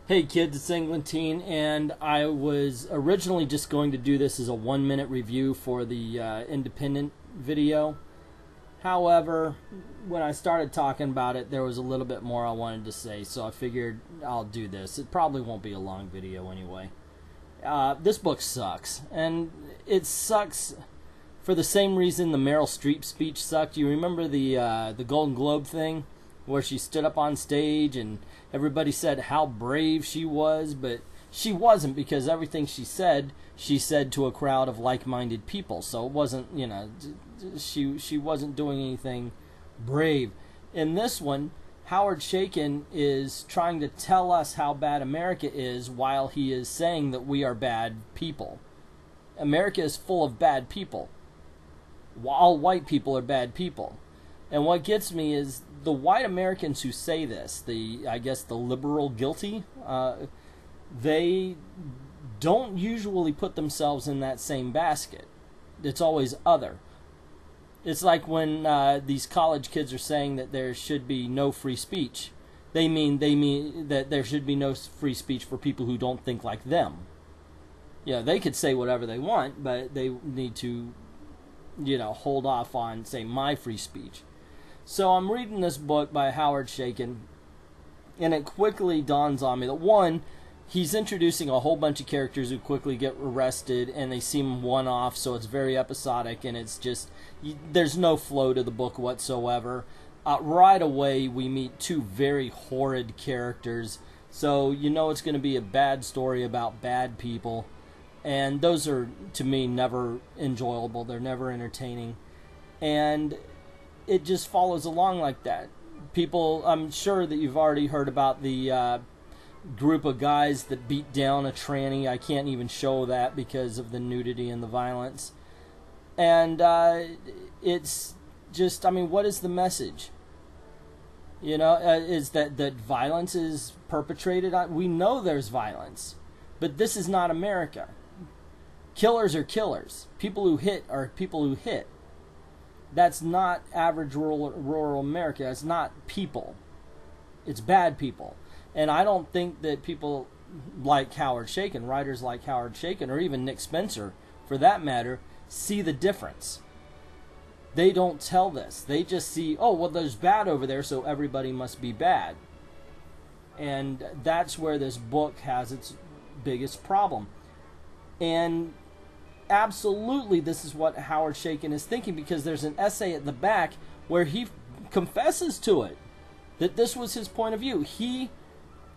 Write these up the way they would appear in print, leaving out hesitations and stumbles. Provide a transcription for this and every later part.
Hey kids, it's Englentine, and I was originally just going to do this as a 1-minute review for the independent video. However, when I started talking about it, there was a little bit more I wanted to say, so I figured I'll do this. It probably won't be a long video anyway. This book sucks, and it sucks for the same reason the Meryl Streep speech sucked. You remember the Golden Globe thing, where she stood up on stage and everybody said how brave she was, but she wasn't, because everything she said to a crowd of like-minded people. So it wasn't, she wasn't doing anything brave. In this one, Howard Chaykin is trying to tell us how bad America is while he is saying that we are bad people. America is full of bad people. All white people are bad people. And what gets me is the white Americans who say this, I guess the liberal guilty, they don't usually put themselves in that same basket. It's always other. It's like when these college kids are saying that there should be no free speech. They mean that there should be no free speech for people who don't think like them. Yeah, they could say whatever they want, but they need to, hold off on, say, my free speech. So I'm reading this book by Howard Chaykin, and it quickly dawns on me that, one, he's introducing a whole bunch of characters who quickly get arrested, and they seem one-off, so it's very episodic, and it's just, there's no flow to the book whatsoever. Right away, we meet two very horrid characters, so it's going to be a bad story about bad people, and those are, to me, never enjoyable. They're never entertaining, and it just follows along like that. People, I'm sure that you've already heard about the group of guys that beat down a tranny. I can't even show that because of the nudity and the violence. And it's just, what is the message? Is that violence is perpetrated on? We know there's violence, but this is not America. Killers are killers. People who hit are people who hit. That's not average rural America. It's not people. It's bad people. And I don't think that people like Howard Chaykin, writers like Howard Chaykin, or even Nick Spencer, for that matter, see the difference. They don't tell this. They just see, oh, well, there's bad over there, so everybody must be bad. And that's where this book has its biggest problem. And absolutely, this is what Howard Chaykin is thinking, because there's an essay at the back where he confesses to it, that this was his point of view. He,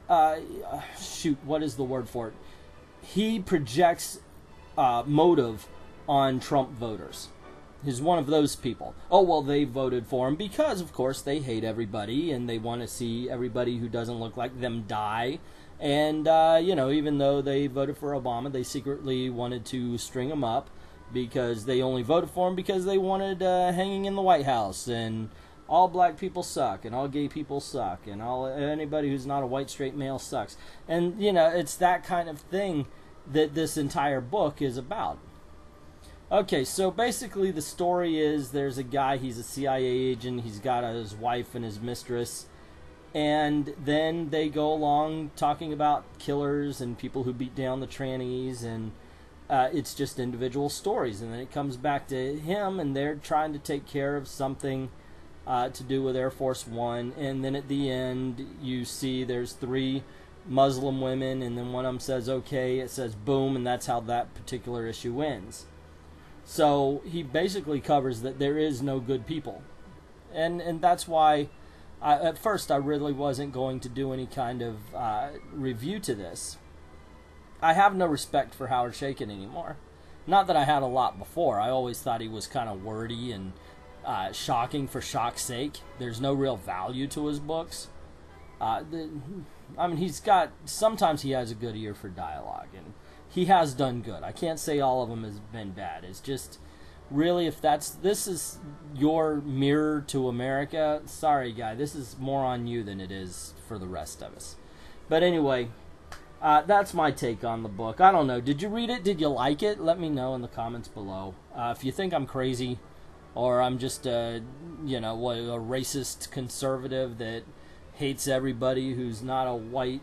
what is the word for it? He projects motive on Trump voters. He's one of those people. Oh, well, they voted for him because, of course, they hate everybody, and they want to see everybody who doesn't look like them die. And, even though they voted for Obama, they secretly wanted to string him up because they only voted for him because they wanted hanging in the White House, and all black people suck, and all gay people suck, and anybody who's not a white straight male sucks. And, it's that kind of thing that this entire book is about. Okay, so basically the story is there's a guy, he's a CIA agent, he's got his wife and his mistress, and then they go along talking about killers and people who beat down the trannies, and it's just individual stories. And then it comes back to him, and they're trying to take care of something to do with Air Force One. And then at the end, you see there's 3 Muslim women, and then one of them says, okay, it says boom, and that's how that particular issue ends. So he basically covers that there is no good people. And that's why at first I really wasn't going to do any kind of review to this. I have no respect for Howard Chaykin anymore. Not that I had a lot before. I always thought he was kind of wordy and shocking for shock's sake. There's no real value to his books. Sometimes he has a good ear for dialogue, and he has done good. I can't say all of them has been bad. It's just, really, if this is your mirror to America, sorry, guy, this is more on you than it is for the rest of us. But anyway, that's my take on the book. I don't know. Did you read it? Did you like it? Let me know in the comments below. If you think I'm crazy, or I'm just a racist conservative that hates everybody who's not a white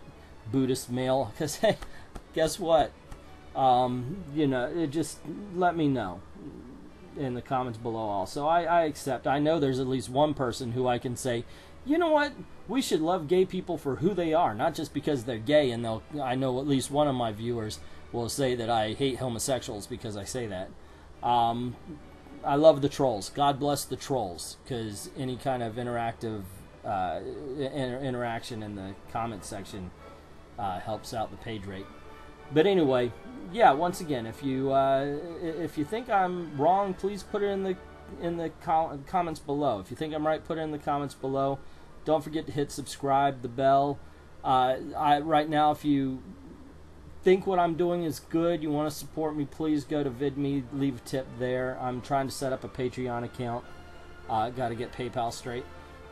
Buddhist male, because hey, guess what? You know, just let me know in the comments below also. I accept. I know there's at least one person who I can say, you know what? We should love gay people for who they are, not just because they're gay. And I know at least one of my viewers will say that I hate homosexuals because I say that. I love the trolls. God bless the trolls, because any kind of interactive interaction in the comment section helps out the page rate. But anyway, yeah. Once again, if you think I'm wrong, please put it in the comments below. If you think I'm right, put it in the comments below. Don't forget to hit subscribe, the bell. Right now, if you think what I'm doing is good, you want to support me, please go to VidMe, leave a tip there. I'm trying to set up a Patreon account. Got to get PayPal straight.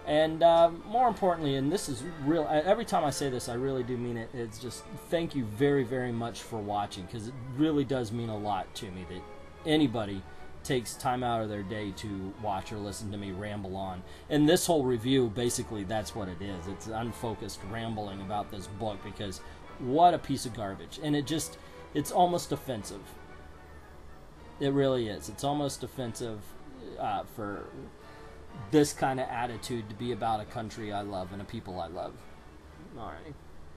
And more importantly, and this is real, every time I say this, I really do mean it, it's just thank you very, very much for watching, because it really does mean a lot to me that anybody takes time out of their day to watch or listen to me ramble on. And this whole review, basically, that's what it is. It's unfocused rambling about this book, because what a piece of garbage. And it's almost offensive. It really is. It's almost offensive for this kind of attitude to be about a country I love and a people I love. Alrighty.